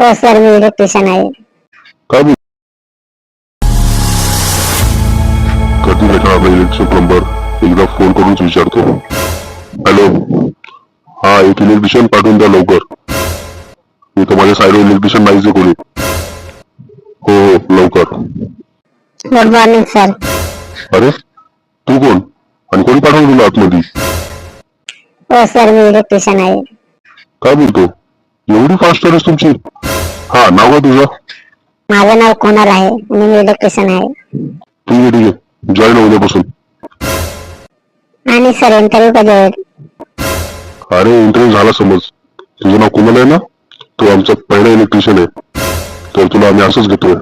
हो सर, मी इलेक्ट्रिशियन आहे. काय बोल कधी भेटणार आपला इलेक्ट्रिशियन प्लंबर? एकदा फोन करूनच विचारतो. हॅलो, हा एक इलेक्ट्रिशियन पाठवून द्या लवकर. मी तर माझ्या साईडवर इलेक्ट्रिशियन नाहीच आहे कोणी. हो हो लवकर. Good morning sir. अरे तू कोण आणि कोणी पाठवलं तुला आतमध्ये? हो सर, मी इलेक्ट्रिशियन आहे. काय बोलतो? एवढी फास्ट सर्विस तुमची? हा नाव काय तुझं? माझं नाव कुणाल आहे आणि मी इलेक्ट्रिशियन आहे. ठीक आहे जॉईन उद्यापासून. आणि सर इंटरव्ह्यू कधी होईल? अरे इंटरव्ह्यू झाला समज. तुझं नाव कुणाल आहे ना? तो आमचा पहिला इलेक्ट्रिशियन आहे, तर तुला आम्ही असंच घेतोय.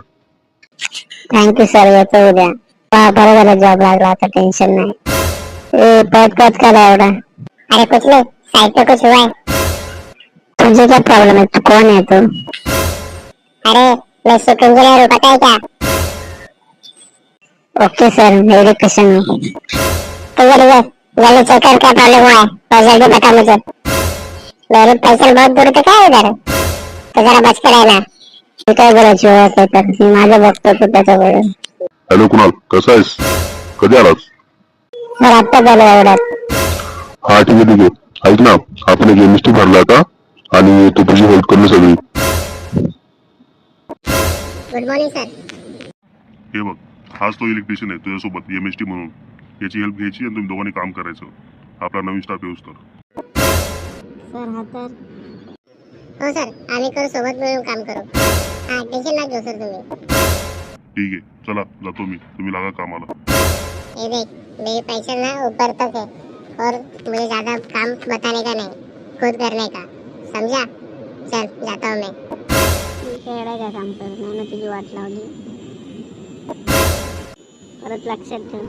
थँक्यू सर, येतो उद्या. बरं झालं जॉब लागला, आता टेन्शन नाही. पद करा एवढा. अरे कुछ नहीं, साइड पे कुछ हुआ है. तुझे क्या प्रॉब्लम है? तू कौन है तू? अरे मैं शिप इंजीनियर हूँ, पता है क्या? ओके सर, मैं इलेक्ट्रिशियन हूँ. तो ये जल्दी चेक कर क्या प्रॉब्लम हुआ है और जल्दी बता मुझे. मेरे पैसे बहुत दूर तक है इधर, तो जरा बच के रहना. तू काय बोलायची ओळख आहे तर मी माझं बघतो तू त्याच्याकडे. हॅलो कुणाल, कसा आहेस? कधी आलास? सर आत्ता झालं एवढ्यात. हा ठीक आहे. ऐक ना, आपण एक एमएसटी भरला आता आणि तो तुझी हेल्प करणे सगळी. Good morning sir. हे बघ, हाच तो इलेक्ट्रिशियन आहे तुझ्यासोबत एमएसटी म्हणून. याची हेल्प घ्यायची आणि तुम्ही दोघांनी काम करायचं. आपला नवीन स्टाफ येऊस तर. सर हा तर हो सर, आम्ही करू, सोबत मिळून काम करू. हा टेन्शन ना घेऊ सर तुम्ही. ठीक आहे, चला जातो मी, तुम्ही लागा कामाला. ये देख, मेरे पैसे ना ऊपर तक है और मुझे ज्यादा काम बताने का नहीं, खुद करने का, समझा? चल जाता हूँ मैं. ठीक आहे, एवढं काय काम कर, नाही ना तुझी वाट लावली. परत लक्षात ठेव.